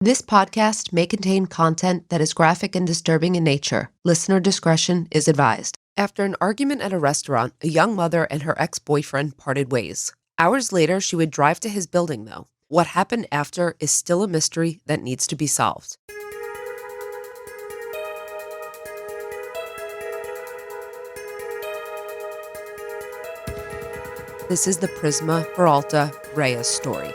This podcast may contain content that is graphic and disturbing in nature. Listener discretion is advised. After an argument at a restaurant, a young mother and her ex-boyfriend parted ways. Hours later, she would drive to his building, though. What happened after is still a mystery that needs to be solved. This is the Prisma Reyes story.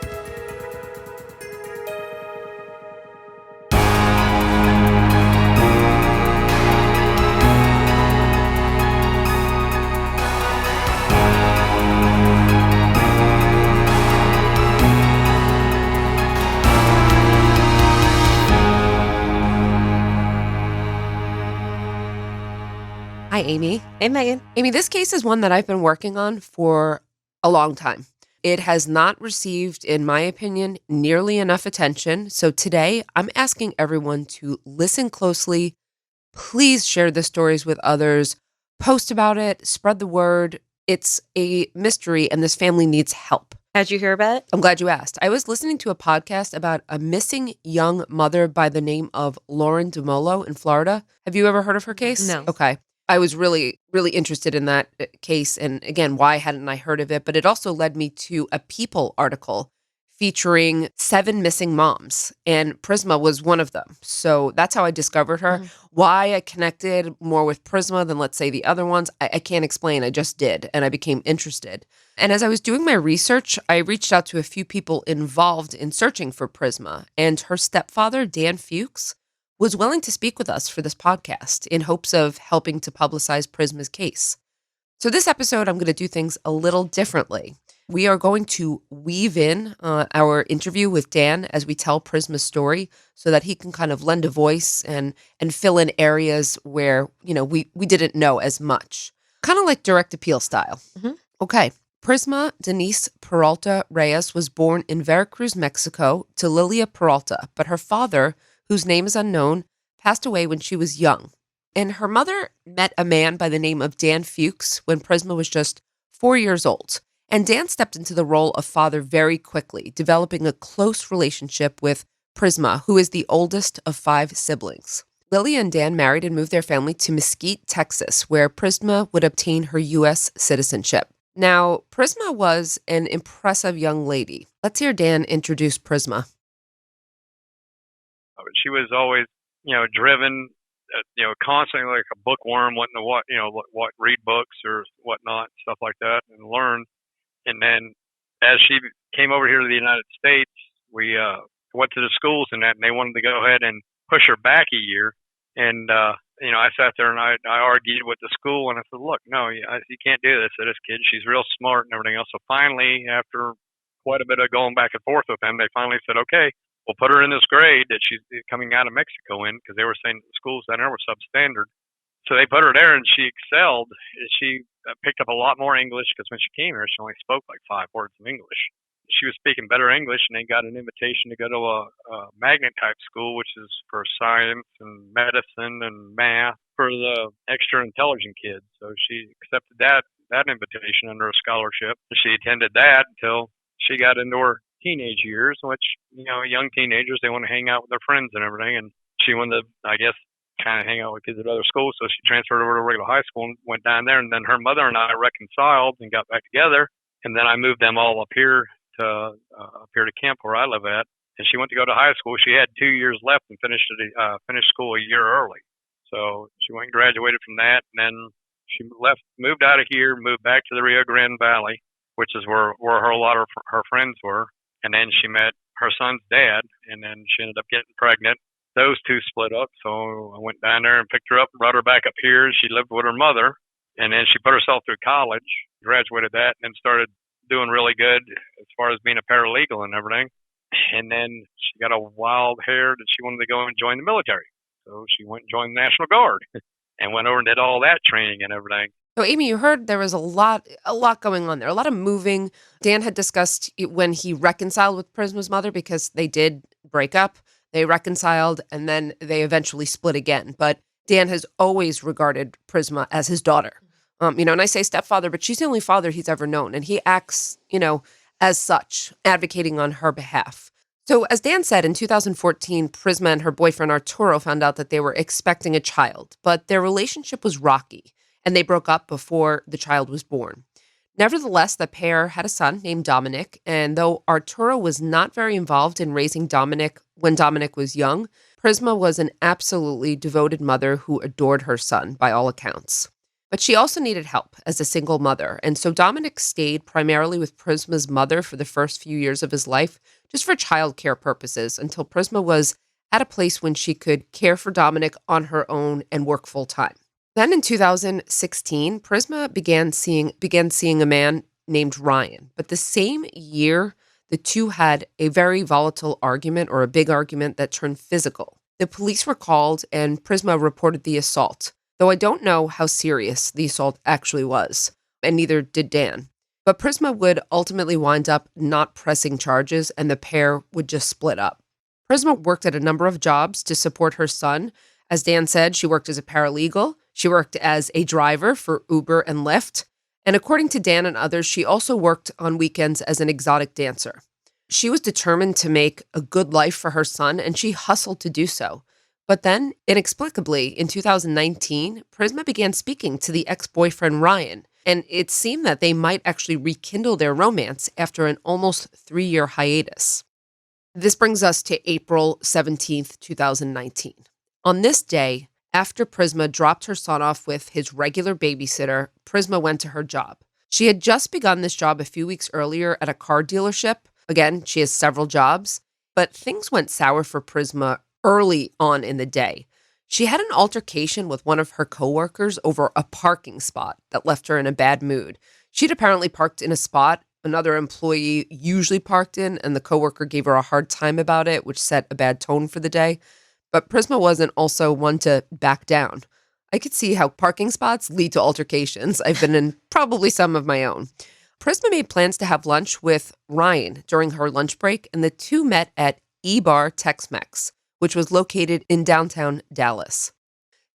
Hi, Amy. Hey, Megan. Amy, this case is one that I've been working on for a long time. It has not received, in my opinion, nearly enough attention. So today, I'm asking everyone to listen closely. Please share the stories with others. Post about it. Spread the word. It's a mystery, and this family needs help. How'd you hear about it? I'm glad you asked. I was listening to a podcast about a missing young mother by the name of Lauren DeMolo in Florida. Have you ever heard of her case? No. Okay. I was really, really interested in that case. And again, why hadn't I heard of it? But it also led me to a People article featuring 7 missing moms. And Prisma was one of them. So that's how I discovered her. Why I connected more with Prisma than, let's say, the other ones, I can't explain. I just did. And I became interested. And as I was doing my research, I reached out to a few people involved in searching for Prisma. And her stepfather, Dan Fuchs, was willing to speak with us for this podcast in hopes of helping to publicize Prisma's case. So this episode, I'm going to do things a little differently. We are going to weave in our interview with Dan as we tell Prisma's story so that he can kind of lend a voice and fill in areas where, we didn't know as much. Kind of like direct appeal style. Mm-hmm. Okay. Prisma Denise Peralta Reyes was born in Veracruz, Mexico to Lilia Peralta, but her father, whose name is unknown, passed away when she was young. And her mother met a man by the name of Dan Fuchs when Prisma was just 4 years old. And Dan stepped into the role of father very quickly, developing a close relationship with Prisma, who is the oldest of 5 siblings. Lilia and Dan married and moved their family to Mesquite, Texas, where Prisma would obtain her U.S. citizenship. Now, Prisma was an impressive young lady. Let's hear Dan introduce Prisma. She was always, driven, constantly like a bookworm, wanting to read books or whatnot, stuff like that, and learn. And then as she came over here to the United States, we went to the schools and that, and they wanted to go ahead and push her back a year. And, I sat there and I argued with the school, and I said, look, no, you can't do this to this kid. She's real smart and everything else. So finally, after quite a bit of going back and forth with them, they finally said, okay, we'll put her in this grade that she's coming out of Mexico in, because they were saying the schools down there were substandard. So they put her there, and she excelled. She picked up a lot more English, because when she came here, she only spoke like 5 words of English. She was speaking better English, and they got an invitation to go to a magnet type school, which is for science and medicine and math for the extra intelligent kids. So she accepted that invitation under a scholarship. She attended that until she got into her teenage years, which, young teenagers, they want to hang out with their friends and everything. And she wanted to, I guess, kind of hang out with kids at other schools. So she transferred over to regular high school and went down there. And then her mother and I reconciled and got back together. And then I moved them all up here to camp where I live at. And she went to go to high school. She had 2 years left and finished school a year early. So she went and graduated from that. And then she moved out of here, moved back to the Rio Grande Valley, which is where a lot of her friends were. And then she met her son's dad, and then she ended up getting pregnant. Those two split up, so I went down there and picked her up and brought her back up here. She lived with her mother, and then she put herself through college, graduated that, and then started doing really good as far as being a paralegal and everything. And then she got a wild hair that she wanted to go and join the military. So she went and joined the National Guard and went over and did all that training and everything. So, Amy, you heard there was a lot going on there, a lot of moving. Dan had discussed when he reconciled with Prisma's mother, because they did break up. They reconciled, and then they eventually split again. But Dan has always regarded Prisma as his daughter. And I say stepfather, but she's the only father he's ever known. And he acts, as such, advocating on her behalf. So, as Dan said, in 2014, Prisma and her boyfriend Arturo found out that they were expecting a child, but their relationship was rocky, and they broke up before the child was born. Nevertheless, the pair had a son named Dominic, and though Arturo was not very involved in raising Dominic when Dominic was young, Prisma was an absolutely devoted mother who adored her son by all accounts. But she also needed help as a single mother, and so Dominic stayed primarily with Prisma's mother for the first few years of his life, just for childcare purposes, until Prisma was at a place when she could care for Dominic on her own and work full time. Then in 2016, Prisma began seeing a man named Ryan. But the same year, the two had a very volatile argument, or a big argument that turned physical. The police were called and Prisma reported the assault, though I don't know how serious the assault actually was, and neither did Dan. But Prisma would ultimately wind up not pressing charges, and the pair would just split up. Prisma worked at a number of jobs to support her son. As Dan said, she worked as a paralegal. She worked as a driver for Uber and Lyft. And according to Dan and others, she also worked on weekends as an exotic dancer. She was determined to make a good life for her son, and she hustled to do so. But then, inexplicably, in 2019, Prisma began speaking to the ex-boyfriend Ryan, and it seemed that they might actually rekindle their romance after an almost 3-year hiatus. This brings us to April 17th, 2019. On this day, after Prisma dropped her son off with his regular babysitter, Prisma went to her job. She had just begun this job a few weeks earlier at a car dealership. Again, she has several jobs, but things went sour for Prisma early on in the day. She had an altercation with one of her coworkers over a parking spot that left her in a bad mood. She'd apparently parked in a spot another employee usually parked in, and the coworker gave her a hard time about it, which set a bad tone for the day. But Prisma wasn't also one to back down. I could see how parking spots lead to altercations. I've been in probably some of my own. Prisma made plans to have lunch with Ryan during her lunch break, and the two met at E-Bar Tex-Mex, which was located in downtown Dallas.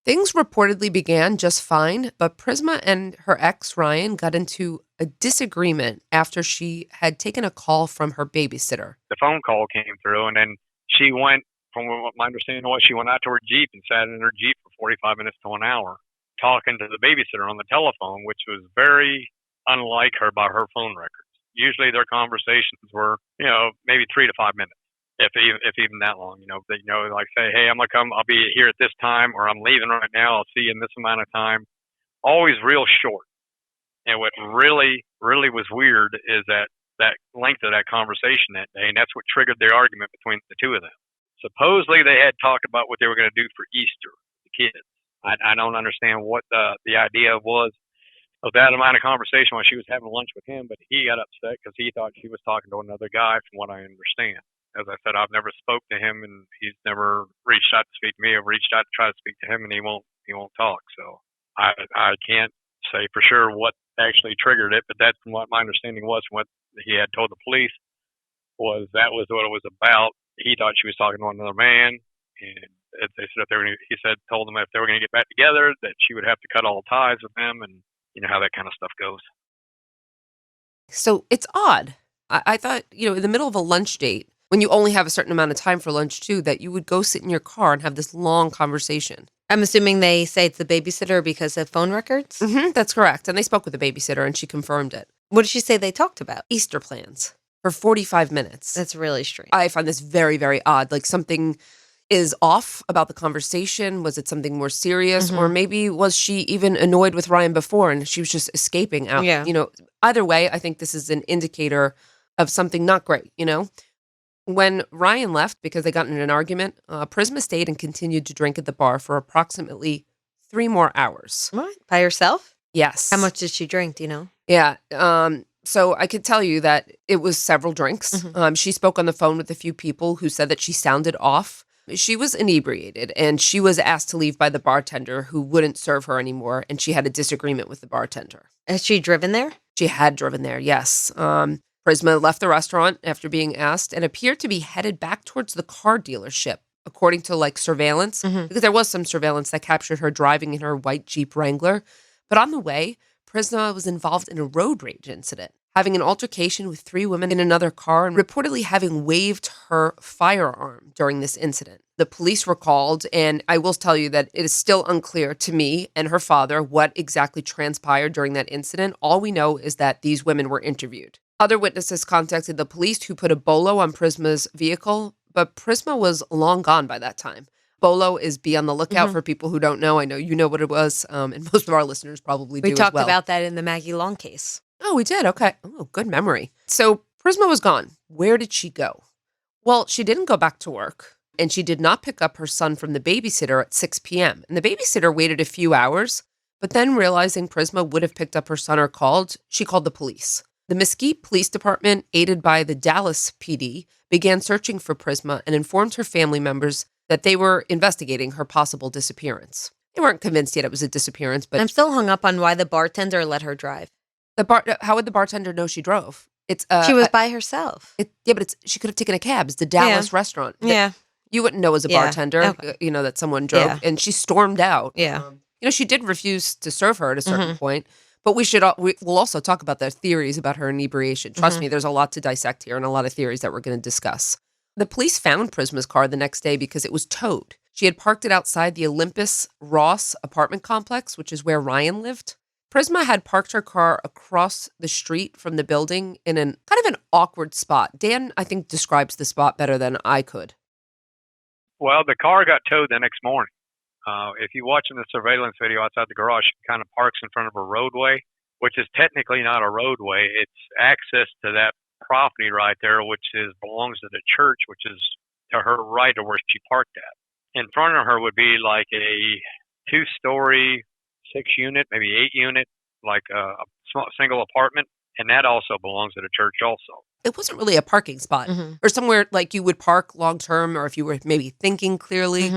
Things reportedly began just fine, but Prisma and her ex, Ryan, got into a disagreement after she had taken a call from her babysitter. The phone call came through, and then she went, from what my understanding was, she went out to her Jeep and sat in her Jeep for 45 minutes to an hour talking to the babysitter on the telephone, which was very unlike her by her phone records. Usually their conversations were, maybe 3 to 5 minutes. If even that long, like say, hey, I'm gonna come, I'll be here at this time, or I'm leaving right now, I'll see you in this amount of time. Always real short. And what really, really was weird is that length of that conversation that day, and that's what triggered the argument between the two of them. Supposedly they had talked about what they were going to do for Easter, the kids. I don't understand what the idea was of that amount of conversation while she was having lunch with him, but he got upset because he thought she was talking to another guy, from what I understand. As I said, I've never spoke to him, and he's never reached out to speak to me. I've reached out to try to speak to him, and he won't talk. So I can't say for sure what actually triggered it, but that's what my understanding was from what he had told the police, was that was what it was about. He thought she was talking to another man, and they said told them if they were going to get back together, that she would have to cut all ties with them, and you know how that kind of stuff goes. So it's odd. I thought, in the middle of a lunch date, when you only have a certain amount of time for lunch too, that you would go sit in your car and have this long conversation. I'm assuming they say it's the babysitter because of phone records? Mm-hmm, that's correct. And they spoke with the babysitter and she confirmed it. What did she say they talked about? Easter plans for 45 minutes. That's really strange. I find this very, very odd. Like something is off about the conversation. Was it something more serious? Mm-hmm. Or maybe was she even annoyed with Ryan before and she was just escaping out? Yeah. Either way, I think this is an indicator of something not great, When Ryan left because they got in an argument, Prisma stayed and continued to drink at the bar for approximately 3 more hours. What? By herself? Yes. How much did she drink, do you know? Yeah. So I could tell you that it was several drinks. Mm-hmm. She spoke on the phone with a few people who said that she sounded off. She was inebriated, and she was asked to leave by the bartender who wouldn't serve her anymore, and she had a disagreement with the bartender. Has she driven there? She had driven there, yes. Prisma left the restaurant after being asked and appeared to be headed back towards the car dealership, according to surveillance, because there was some surveillance that captured her driving in her white Jeep Wrangler. But on the way, Prisma was involved in a road rage incident. having an altercation with 3 women in another car and reportedly having waved her firearm during this incident. The police were called, and I will tell you that it is still unclear to me and her father what exactly transpired during that incident. All we know is that these women were interviewed. Other witnesses contacted the police, who put a bolo on Prisma's vehicle, but Prisma was long gone by that time. Bolo is be on the lookout for people who don't know. I know you know what it was, and most of our listeners probably do We as talked well. about that in the Maggie Long case. Oh, we did? Okay. Oh, good memory. So Prisma was gone. Where did she go? Well, she didn't go back to work, and she did not pick up her son from the babysitter at 6 p.m. And the babysitter waited a few hours, but then realizing Prisma would have picked up her son or called, she called the police. The Mesquite Police Department, aided by the Dallas PD, began searching for Prisma and informed her family members that they were investigating her possible disappearance. They weren't convinced yet it was a disappearance, but I'm still hung up on why the bartender let her drive. how would the bartender know she drove? It's She was by herself. but she could have taken a cab. It's the Dallas restaurant. Yeah. You wouldn't know as a Yeah. bartender, Okay. that someone drove, Yeah. and she stormed out. Yeah. She did refuse to serve her at a certain point, but we'll also talk about the theories about her inebriation. Trust me, there's a lot to dissect here and a lot of theories that we're going to discuss. The police found Prisma's car the next day because it was towed. She had parked it outside the Olympus Ross apartment complex, which is where Ryan lived. Prisma had parked her car across the street from the building in kind of an awkward spot. Dan, I think, describes the spot better than I could. Well, the car got towed the next morning. If you watch in the surveillance video outside the garage, she kind of parks in front of a roadway, which is technically not a roadway. It's access to that property right there, which belongs to the church, which is to her right of where she parked at. In front of her would be like a 2-story, 6-unit, maybe 8-unit, like a small single apartment, and that also belongs to the church also. It wasn't really a parking spot or somewhere like you would park long term, or if you were maybe thinking clearly.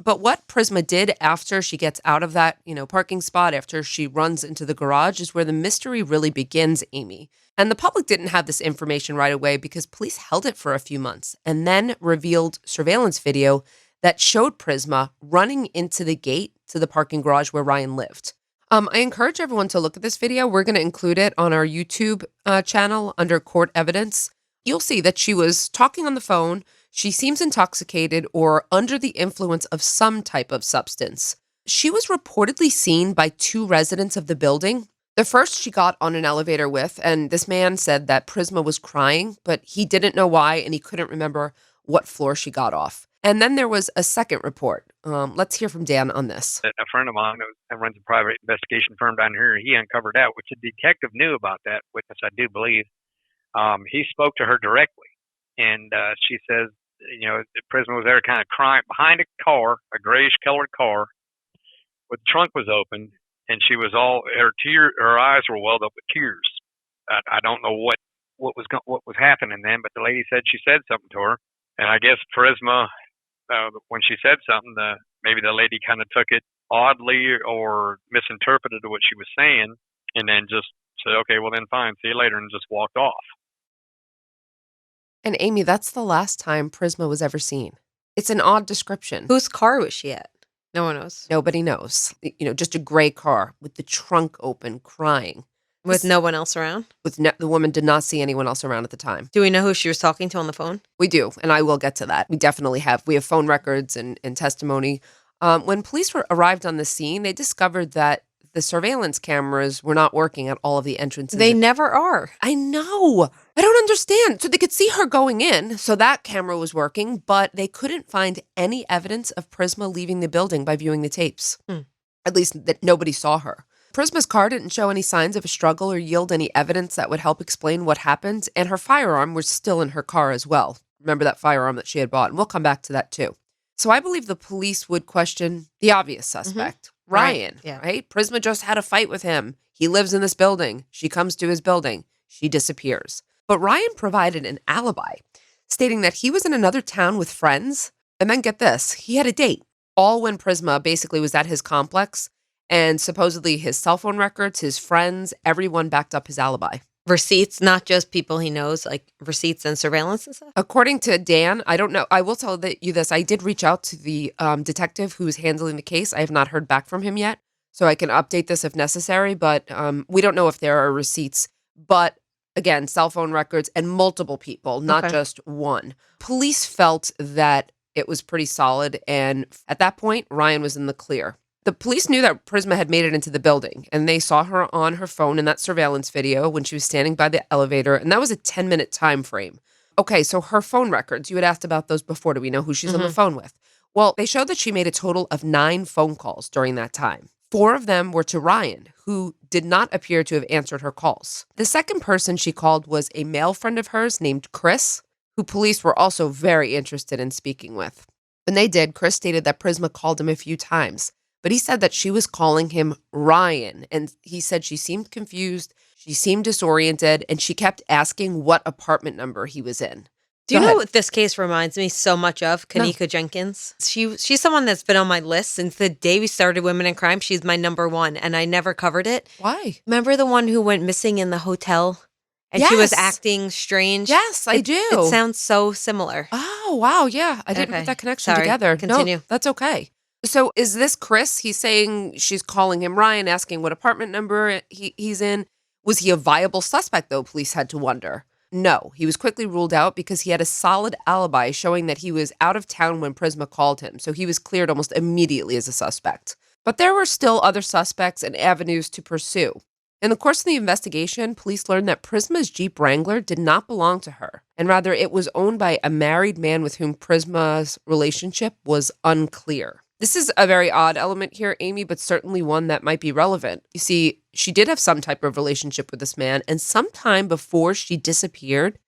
But what Prisma did after she gets out of that, parking spot, after she runs into the garage, is where the mystery really begins, Amy. And the public didn't have this information right away because police held it for a few months and then revealed surveillance video that showed Prisma running into the gate to the parking garage where Ryan lived. I encourage everyone to look at this video. We're going to include it on our YouTube channel under court evidence. You'll see that she was talking on the phone. She seems intoxicated or under the influence of some type of substance. She was reportedly seen by 2 residents of the building. The first she got on an elevator with, and this man said that Prisma was crying, but he didn't know why, and he couldn't remember what floor she got off. And then there was a second report. Let's hear from Dan on this. A friend of mine that runs a private investigation firm down here, he uncovered that, which a detective knew about that witness, I do believe. He spoke to her directly, and she says, Prisma was there kind of crying behind a car, a grayish-colored car, with the trunk was open, and she was her eyes were welled up with tears. I don't know what was happening then, but the lady said she said something to her, and I guess Prisma, when she said something, maybe the lady kind of took it oddly or misinterpreted what she was saying, and then just said, "Okay, well then fine, see you later," and just walked off. And Amy, that's the last time Prisma was ever seen. It's an odd description. Whose car was she at? No one knows. Nobody knows. Just a gray car with the trunk open, crying. With no one else around? The woman did not see anyone else around at the time. Do we know who she was talking to on the phone? We do, and I will get to that. We definitely have. We have phone records and testimony. When police arrived on the scene, they discovered that the surveillance cameras were not working at all of the entrances. They never are. I know. I don't understand. So they could see her going in, so that camera was working, but they couldn't find any evidence of Prisma leaving the building by viewing the tapes. At least that nobody saw her. Prisma's car didn't show any signs of a struggle or yield any evidence that would help explain what happened, and her firearm was still in her car as well. Remember that firearm that she had bought, and we'll come back to that too. So I believe the police would question the obvious suspect, Ryan, right? Prisma just had a fight with him. He lives in this building. She comes to his building. She disappears. But Ryan provided an alibi, stating that he was in another town with friends, and then get this, he had a date, all when Prisma basically was at his complex. And supposedly his cell phone records, his friends, everyone backed up his alibi. Receipts, not just people he knows, like receipts and surveillance and stuff? According to Dan, I don't know. I will tell you this. I did reach out to the detective who is handling the case. I have not heard back from him yet, so I can update this if necessary. But we don't know if there are receipts. But again, cell phone records, and multiple people, not Okay. just one. Police felt that it was pretty solid, and at that point, Ryan was in the clear. The police knew that Prisma had made it into the building, and they saw her on her phone in that surveillance video when she was standing by the elevator, and that was a 10-minute time frame. Okay, so her phone records, you had asked about those before. Do we know who she's on the phone with? Well, they showed that she made a total of 9 phone calls during that time. 4 of them were to Ryan, who did not appear to have answered her calls. The second person she called was a male friend of hers named Chris, who police were also very interested in speaking with. When they did, Chris stated that Prisma called him a few times, but he said that she was calling him Ryan, and he said she seemed confused, she seemed disoriented, and she kept asking what apartment number he was in. Do you Go know ahead. what this case reminds me so much of? Kanika Jenkins. She's someone that's been on my list since the day we started Women in Crime. She's my number one, and I never covered it. Why? Remember the one who went missing in the hotel? And she was Yes. acting strange? Yes, I do. It sounds so similar. Oh, wow. Yeah. I didn't Okay. put that connection Sorry. together. Continue. No, that's okay. So is this Chris? He's saying she's calling him Ryan, asking what apartment number he's in. Was he a viable suspect, though? Police had to wonder. No, he was quickly ruled out because he had a solid alibi showing that he was out of town when Prisma called him. So he was cleared almost immediately as a suspect. But there were still other suspects and avenues to pursue. In the course of the investigation, police learned that Prisma's Jeep Wrangler did not belong to her, and rather it was owned by a married man with whom Prisma's relationship was unclear. This is a very odd element here, Amy, but certainly one that might be relevant. You see, she did have some type of relationship with this man, and sometime before she disappeared,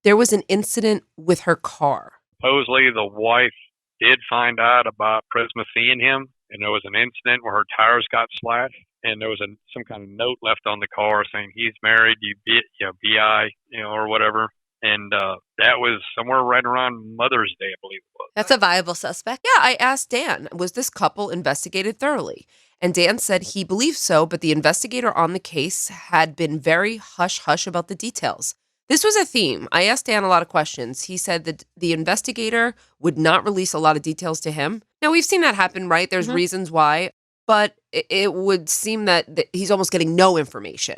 there was an incident with her car. Supposedly, the wife did find out about Prisma seeing him, and there was an incident where her tires got slashed, and there was some kind of note left on the car saying he's married, BI, or whatever. And that was somewhere right around Mother's Day, I believe it was. That's a viable suspect. Yeah, I asked Dan, was this couple investigated thoroughly? And Dan said he believed so, but the investigator on the case had been very hush-hush about the details. This was a theme. I asked Dan a lot of questions. He said that the investigator would not release a lot of details to him. Now, we've seen that happen, right? There's reasons why, but it would seem that he's almost getting no information.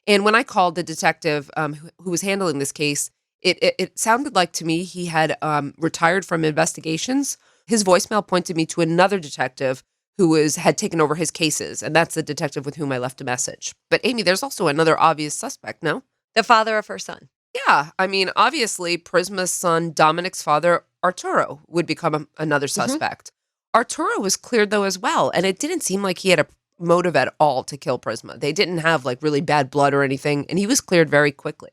And when I called the detective who was handling this case, it sounded like to me he had retired from investigations. His voicemail pointed me to another detective who had taken over his cases, and that's the detective with whom I left a message. But Amy, there's also another obvious suspect, no? The father of her son. Yeah, I mean, obviously, Prisma's son, Dominic's father, Arturo, would become another suspect. Arturo was cleared, though, as well, and it didn't seem like he had a motive at all to kill Prisma. They didn't have, really bad blood or anything, and he was cleared very quickly.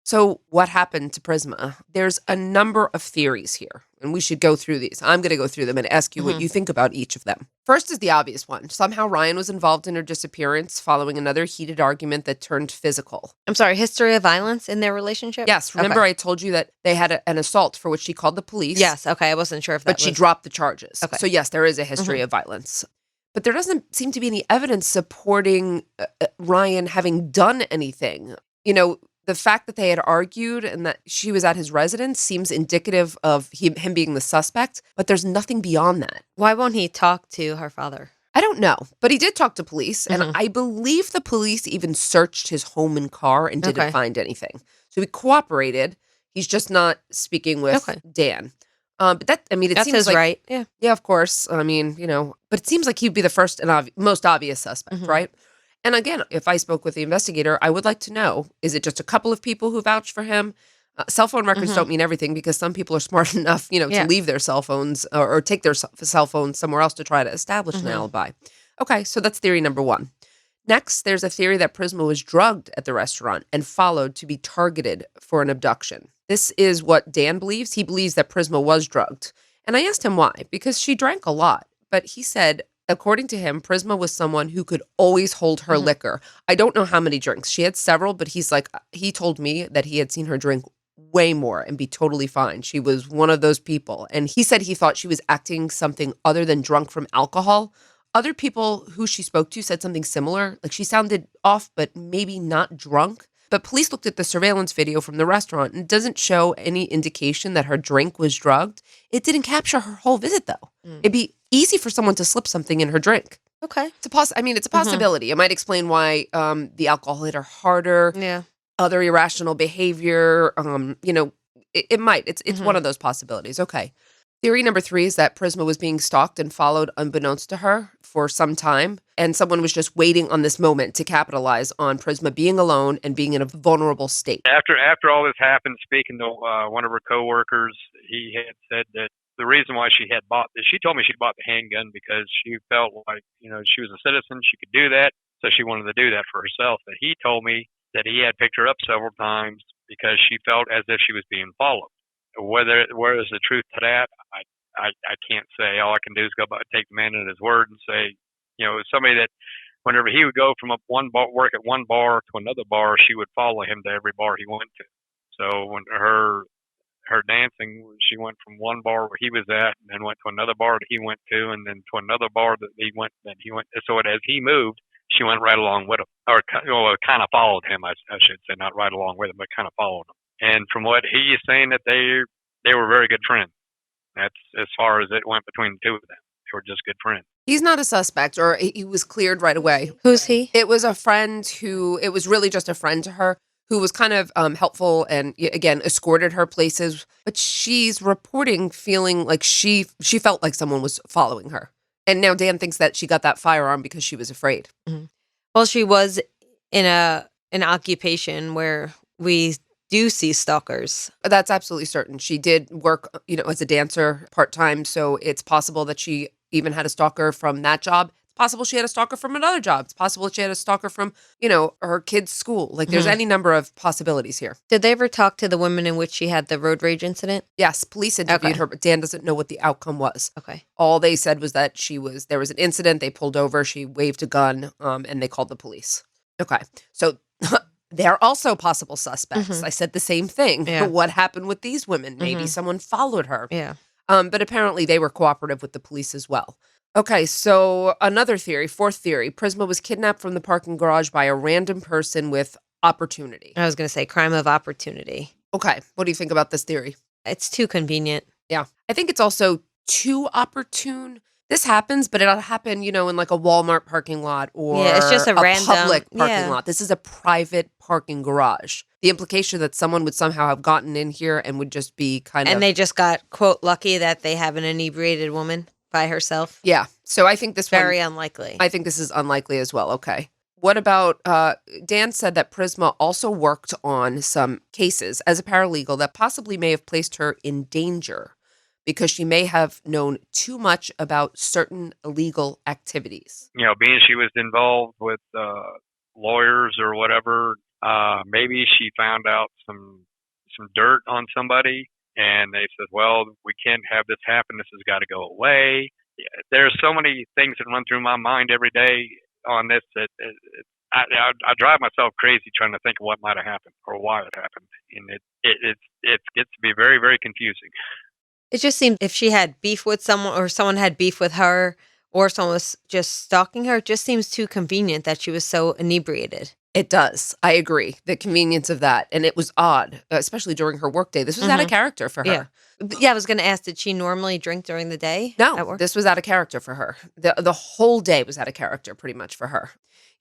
So what happened to Prisma? There's a number of theories here, and we should go through these. I'm going to go through them and ask you what you think about each of them. First is the obvious one. Somehow Ryan was involved in her disappearance following another heated argument that turned physical. I'm sorry, history of violence in their relationship? Yes, remember Okay. I told you that they had an assault for which she called the police? Yes, okay, I wasn't sure if that But she was... dropped the charges. Okay. So yes, there is a history of violence. But there doesn't seem to be any evidence supporting Ryan having done anything. The fact that they had argued and that she was at his residence seems indicative of him being the suspect, but there's nothing beyond that. Why won't he talk to her father? I don't know, but he did talk to police, and I believe the police even searched his home and car and didn't find anything. So he cooperated. He's just not speaking with Dan. But it That's seems his like, right. Yeah. yeah, of course. But it seems like he'd be the first and most obvious suspect, right? And again, if I spoke with the investigator, I would like to know, is it just a couple of people who vouch for him? Cell phone records don't mean everything because some people are smart enough, to leave their cell phones or take their cell phones somewhere else to try to establish an alibi. Okay, so that's theory number one. Next, there's a theory that Prisma was drugged at the restaurant and followed to be targeted for an abduction. This is what Dan believes. He believes that Prisma was drugged. And I asked him why, because she drank a lot. But he said, according to him, Prisma was someone who could always hold her liquor. I don't know how many drinks. She had several, but he told me that he had seen her drink way more and be totally fine. She was one of those people. And he said he thought she was acting something other than drunk from alcohol. Other people who she spoke to said something similar. Like she sounded off, but maybe not drunk. But police looked at the surveillance video from the restaurant and it doesn't show any indication that her drink was drugged. It didn't capture her whole visit, though. It'd be easy for someone to slip something in her drink. Okay. It's a possibility. It might explain why the alcohol hit her harder. Yeah. other irrational behavior. It might. It's one of those possibilities. Okay. Theory number 3 is that Prisma was being stalked and followed unbeknownst to her for some time, and someone was just waiting on this moment to capitalize on Prisma being alone and being in a vulnerable state. After all this happened, speaking to one of her coworkers, he had said that the reason why she told me she bought the handgun because she felt like, she was a citizen, she could do that, so she wanted to do that for herself. But he told me that he had picked her up several times because she felt as if she was being followed. Where is the truth to that? I can't say. All I can do is take the man at his word and say, somebody that whenever he would go from work at one bar to another bar, she would follow him to every bar he went to. So when her dancing, she went from one bar where he was at, and then went to another bar that he went to, and then to another bar that he went. So as he moved, she went right along with him, or kind of followed him. I should say, not right along with him, but kind of followed him. And from what he is saying, that they were very good friends. That's as far as it went between the two of them. They were just good friends. He's not a suspect, or he was cleared right away. Who's he? It was a friend it was really just a friend to her who was kind of helpful and, again, escorted her places. But she's reporting feeling like she felt like someone was following her. And now Dan thinks that she got that firearm because she was afraid. Mm-hmm. Well, she was in an occupation where we do see stalkers. That's absolutely certain. She did work, as a dancer part-time, so it's possible that she even had a stalker from that job. It's possible she had a stalker from another job. It's possible she had a stalker from, her kid's school. Like, there's any number of possibilities here. Did they ever talk to the women in which she had the road rage incident? Yes, police interviewed her, but Dan doesn't know what the outcome was. Okay. All they said was that there was an incident, they pulled over, she waved a gun, and they called the police. Okay, so they're also possible suspects. Mm-hmm. I said the same thing. Yeah. What happened with these women? Maybe someone followed her. Yeah. But apparently they were cooperative with the police as well. Okay, so another theory, fourth theory, Prisma was kidnapped from the parking garage by a random person with opportunity. I was going to say crime of opportunity. Okay, what do you think about this theory? It's too convenient. Yeah, I think it's also too opportune. This happens, but it'll happen, in like a Walmart parking lot or it's just a random public parking lot. This is a private parking garage. The implication that someone would somehow have gotten in here and would just be And they just got, quote, lucky that they have an inebriated woman by herself. Yeah. So I think this Very unlikely. I think this is unlikely as well. Okay. What about, Dan said that Prisma also worked on some cases as a paralegal that possibly may have placed her in danger because she may have known too much about certain illegal activities. Being she was involved with lawyers or whatever, maybe she found out some dirt on somebody, and they said, well, we can't have this happen. This has got to go away. There's so many things that run through my mind every day on this that I drive myself crazy trying to think of what might have happened or why it happened. And it gets to be very, very confusing. It just seemed if she had beef with someone or someone had beef with her or someone was just stalking her, it just seems too convenient that she was so inebriated. It does. I agree. The convenience of that. And it was odd, especially during her workday. This was out of character for her. Yeah, I was going to ask, did she normally drink during the day? No, this was out of character for her. The whole day was out of character pretty much for her.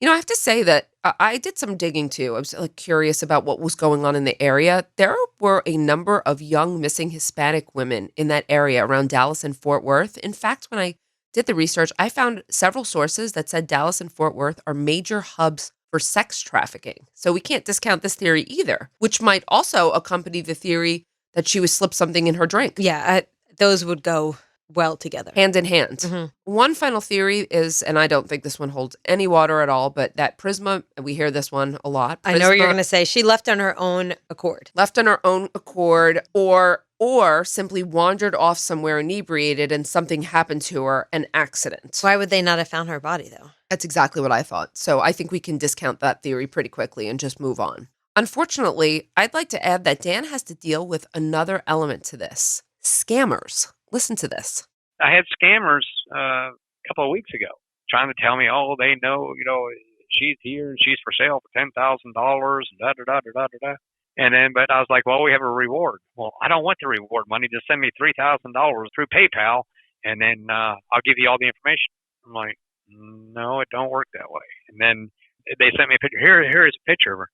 I have to say that I did some digging too. I was curious about what was going on in the area. There were a number of young missing Hispanic women in that area around Dallas and Fort Worth. In fact, when I did the research, I found several sources that said Dallas and Fort Worth are major hubs for sex trafficking. So we can't discount this theory either, which might also accompany the theory that she was slipped something in her drink. Yeah, those would go well together. Hand in hand. Mm-hmm. One final theory is, and I don't think this one holds any water at all, but that Prisma, and we hear this one a lot. I know what you're going to say. She left on her own accord. Left on her own accord or simply wandered off somewhere inebriated and something happened to her, an accident. Why would they not have found her body, though? That's exactly what I thought. So I think we can discount that theory pretty quickly and just move on. Unfortunately, I'd like to add that Dan has to deal with another element to this. Scammers. Listen to this. I had scammers a couple of weeks ago trying to tell me, oh, they know, she's here and she's for sale for $10,000 and da-da-da-da-da-da. And then, but I was like, well, we have a reward. Well, I don't want the reward money. Just send me $3,000 through PayPal, and then I'll give you all the information. I'm like, no, it don't work that way. And then they sent me a picture. Here is a picture of her.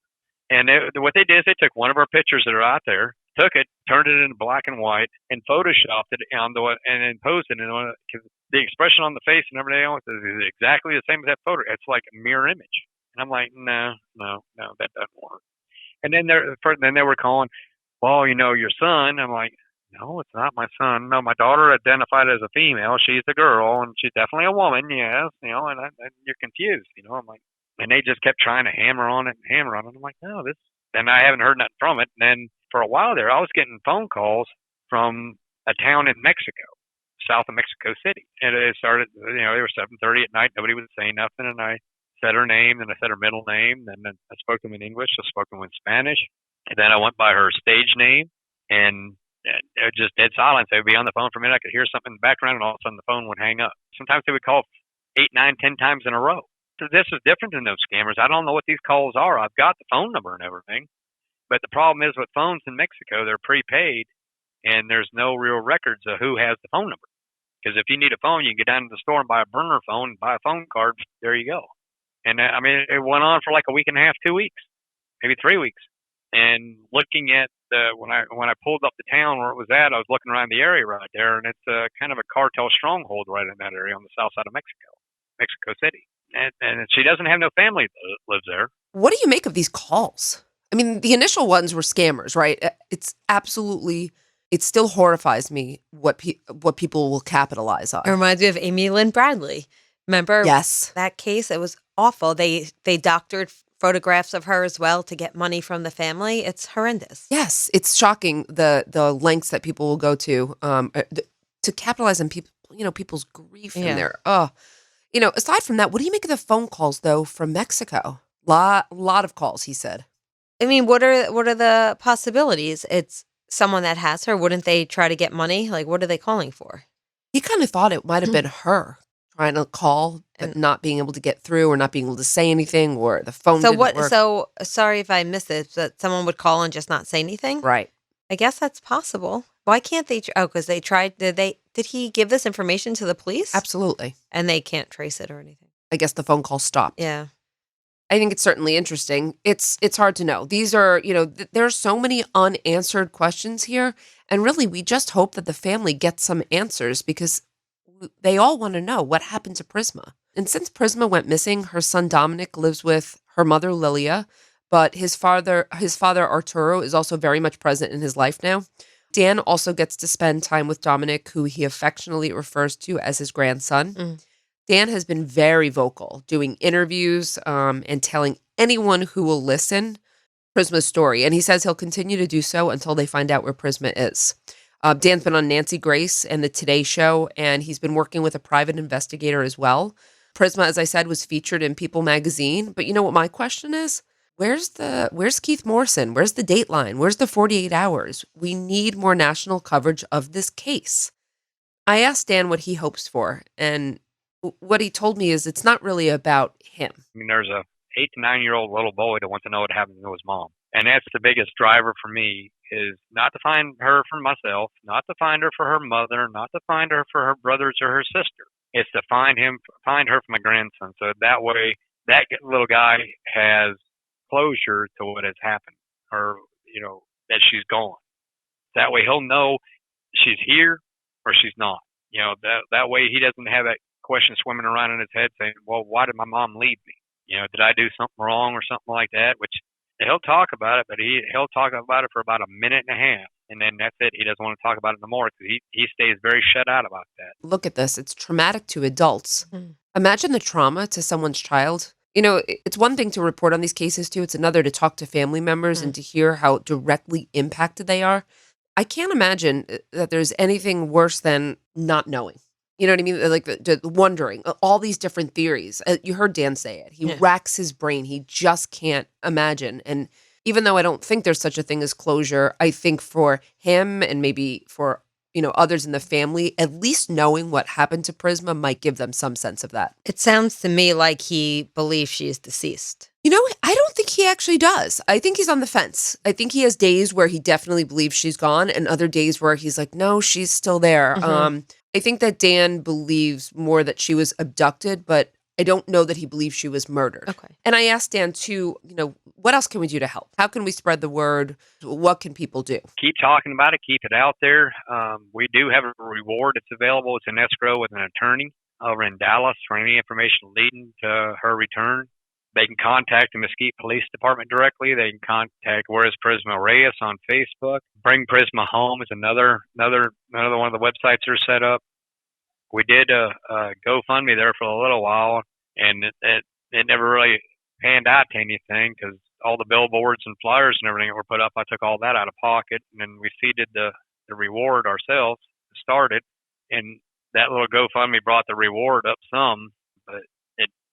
And what they did is they took one of our pictures that are out there, took it, turned it into black and white, and photoshopped it on and then posed it. And because the expression on the face and everything else is exactly the same as that photo. It's like a mirror image. And I'm like, no, that doesn't work. And then they were calling, well, your son. I'm like, no, it's not my son. No, my daughter identified as a female. She's a girl, and she's definitely a woman. Yes, and you're confused. I'm like. And they just kept trying to hammer on it. I'm like, no, this. And I haven't heard nothing from it. And then for a while there, I was getting phone calls from a town in Mexico, south of Mexico City. And it started, they were 7:30 at night. Nobody was saying nothing. And I said her name, and I said her middle name. And then I spoke them in English. I spoke them in Spanish. And then I went by her stage name. And it was just dead silence. They would be on the phone for a minute. I could hear something in the background, and all of a sudden the phone would hang up. Sometimes they would call 8, 9, 10 times in a row. This is different than those scammers. I don't know what these calls are. I've got the phone number and everything, but the problem is with phones in Mexico, they're prepaid, and there's no real records of who has the phone number. Because if you need a phone, you can get down to the store and buy a burner phone, buy a phone card. There you go. And it went on for like a week and a half, 2 weeks, maybe 3 weeks. And looking at when I pulled up the town where it was at, I was looking around the area right there, and it's kind of a cartel stronghold right in that area on the south side of Mexico City. And she doesn't have no family that lives there. What do you make of these calls? I mean, the initial ones were scammers, right? It still horrifies me what people will capitalize on. It reminds me of Amy Lynn Bradley. Remember that case? It was awful. They doctored photographs of her as well to get money from the family. It's horrendous. Yes, it's shocking the lengths that people will go to capitalize on people's grief in there. Oh. Aside from that, what do you make of the phone calls, though, from Mexico? Lot of calls, he said. I mean, what are the possibilities? It's someone that has her. Wouldn't they try to get money? Like, what are they calling for? He kind of thought it might have been her trying to call, but not being able to get through or not being able to say anything, or the phone didn't work. So, sorry if I missed it, but someone would call and just not say anything? Right. I guess that's possible. Why can't they? Because they tried. Did he give this information to the police? Absolutely. And they can't trace it or anything. I guess the phone call stopped. Yeah. I think it's certainly interesting. It's hard to know. These are, there are so many unanswered questions here. And really, we just hope that the family gets some answers, because they all want to know what happened to Prisma. And since Prisma went missing, her son Dominic lives with her mother Lilia, but his father Arturo is also very much present in his life now. Dan also gets to spend time with Dominic, who he affectionately refers to as his grandson. Mm. Dan has been very vocal, doing interviews and telling anyone who will listen Prisma's story. And he says he'll continue to do so until they find out where Prisma is. Dan's been on Nancy Grace and the Today Show, and he's been working with a private investigator as well. Prisma, as I said, was featured in People magazine. But you know what my question is? Where's Keith Morrison? Where's the Dateline? Where's the 48 Hours? We need more national coverage of this case. I asked Dan what he hopes for, and what he told me is it's not really about him. I mean, there's a 8 to 9 year old little boy that wants to know what happened to his mom. And that's the biggest driver for me, is not to find her for myself, not to find her for her mother, not to find her for her brothers or her sister. It's to find her for my grandson. So that way, that little guy has closure to what has happened, or, that she's gone. That way he'll know she's here or she's not. That way he doesn't have that question swimming around in his head saying, well, why did my mom leave me? Did I do something wrong or something like that? Which he'll talk about it, but he'll talk about it for about a minute and a half. And then that's it. He doesn't want to talk about it no more, because he stays very shut out about that. Look at this. It's traumatic to adults. Mm. Imagine the trauma to someone's child. It's one thing to report on these cases too. It's another to talk to family members and to hear how directly impacted they are. I can't imagine that there's anything worse than not knowing. You know what I mean? Like wondering, all these different theories. You heard Dan say it. He racks his brain. He just can't imagine. And even though I don't think there's such a thing as closure, I think for him and maybe for others in the family, at least knowing what happened to Prisma might give them some sense of that. It sounds to me like he believes she is deceased. I don't think he actually does. I think he's on the fence. I think he has days where he definitely believes she's gone, and other days where he's like, no, she's still there. Mm-hmm. I think that Dan believes more that she was abducted, but I don't know that he believes she was murdered. Okay. And I asked Dan, too, what else can we do to help? How can we spread the word? What can people do? Keep talking about it. Keep it out there. We do have a reward that's available. It's an escrow with an attorney over in Dallas for any information leading to her return. They can contact the Mesquite Police Department directly. They can contact Where's Prisma Reyes on Facebook. Bring Prisma Home is another one of the websites they're set up. We did a GoFundMe there for a little while, and it never really panned out to anything because all the billboards and flyers and everything that were put up, I took all that out of pocket, and then we seeded the reward ourselves, started, and that little GoFundMe brought the reward up some, but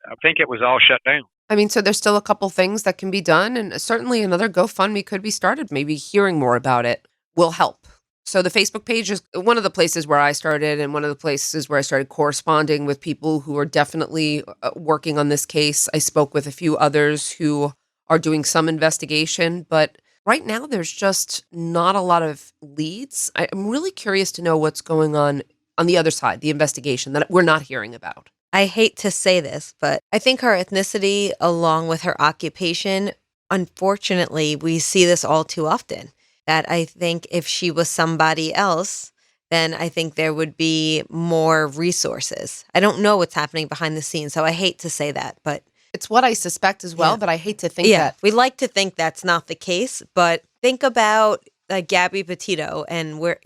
I think it was all shut down. I mean, so there's still a couple things that can be done, and certainly another GoFundMe could be started. Maybe hearing more about it will help. So the Facebook page is one of the places where I started, and one of the places where I started corresponding with people who are definitely working on this case. I spoke with a few others who are doing some investigation, but right now there's just not a lot of leads. I'm really curious to know what's going on the other side, the investigation that we're not hearing about. I hate to say this, but I think her ethnicity, along with her occupation, unfortunately, we see this all too often. That I think if she was somebody else, then I think there would be more resources. I don't know what's happening behind the scenes, so I hate to say that, but it's what I suspect as well, but I hate to think that. We like to think that's not the case, but think about Gabby Petito and where,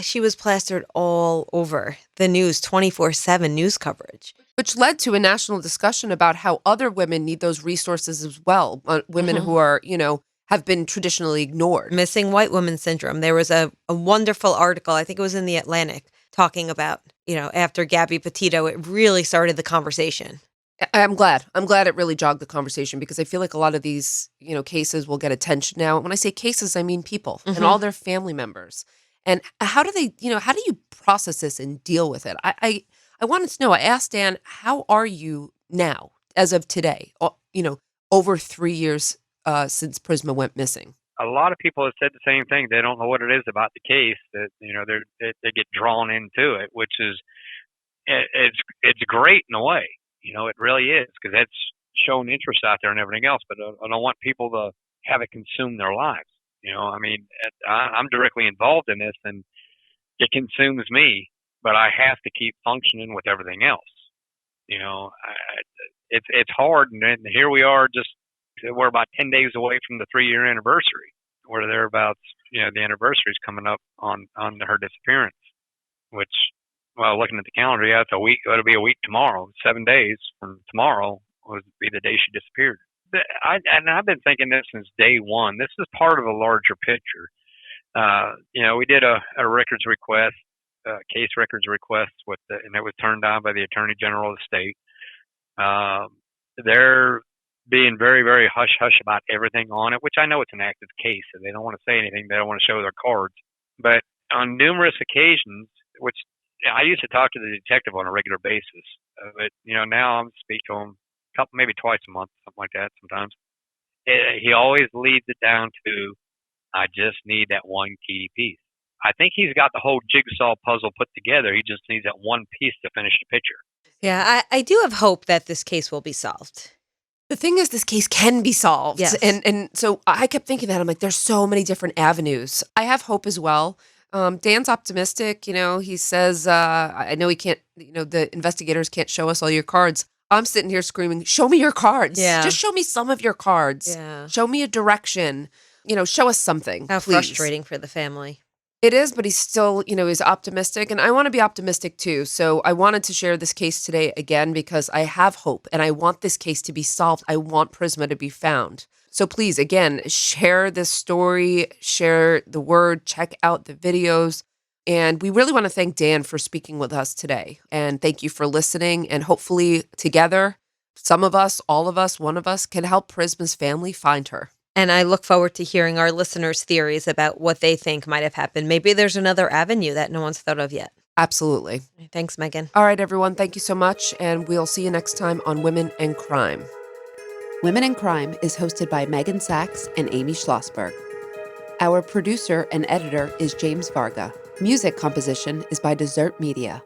she was plastered all over the news, 24/7 news coverage. Which led to a national discussion about how other women need those resources as well. Women who are, have been traditionally ignored. Missing white woman syndrome. There was a wonderful article, I think it was in The Atlantic, talking about, after Gabby Petito, it really started the conversation. I'm glad it really jogged the conversation because I feel like a lot of these, cases will get attention now. When I say cases, I mean people and all their family members. And how do they, how do you process this and deal with it? I wanted to know, I asked Dan, how are you now, as of today, over 3 years since Prisma went missing? A lot of people have said the same thing. They don't know what it is about the case that, they get drawn into it, which is, it's great in a way. It really is because that's shown interest out there and everything else, but I don't want people to have it consume their lives. I'm directly involved in this and it consumes me, but I have to keep functioning with everything else. It's hard. And here we are, we're about 10 days away from the 3-year anniversary. We're thereabouts, the anniversary is coming up on her disappearance, which, well, looking at the calendar, it's a week. It'll be a week tomorrow. 7 days from tomorrow would be the day she disappeared. I've been thinking this since day one. This is part of a larger picture. We did a records request, case records request and it was turned down by the Attorney General of the state. They're being very, very hush-hush about everything on it, which I know it's an active case, so they don't want to say anything. They don't want to show their cards. But on numerous occasions, which I used to talk to the detective on a regular basis, but, now I'm speak to him maybe twice a month, something like that sometimes. He always leads it down to, I just need that one key piece. I think he's got the whole jigsaw puzzle put together. He just needs that one piece to finish the picture. Yeah, I do have hope that this case will be solved. The thing is, this case can be solved. Yes. And so I kept thinking that. I'm like, there's so many different avenues. I have hope as well. Dan's optimistic. He says, I know he can't, the investigators can't show us all your cards. I'm sitting here screaming, show me your cards. Yeah. Just show me some of your cards. Yeah. Show me a direction. Show us something. How please. frustrating for the family. It is, but he's still, is optimistic. And I want to be optimistic too. So I wanted to share this case today again because I have hope and I want this case to be solved. I want Prisma to be found. So please, again, share this story, share the word, check out the videos. And we really want to thank Dan for speaking with us today. And thank you for listening. And hopefully together, some of us, all of us, one of us can help Prisma's family find her. And I look forward to hearing our listeners' theories about what they think might have happened. Maybe there's another avenue that no one's thought of yet. Absolutely. Thanks, Meghan. All right, everyone. Thank you so much. And we'll see you next time on Women and Crime. Women and Crime is hosted by Meghan Sachs and Amy Shlosberg. Our producer and editor is James Varga. Music composition is by Desert Media.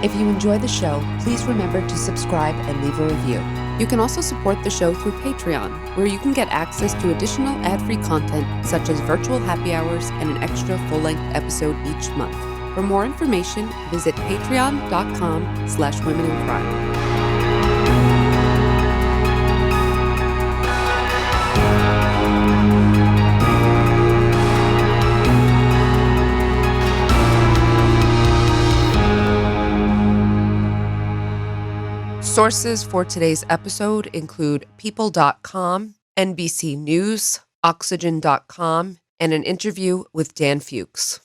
If you enjoy the show, please remember to subscribe and leave a review. You can also support the show through Patreon, where you can get access to additional ad-free content such as virtual happy hours and an extra full-length episode each month. For more information, visit patreon.com/womenincrime. Sources for today's episode include People.com, NBC News, Oxygen.com, and an interview with Dan Fuchs.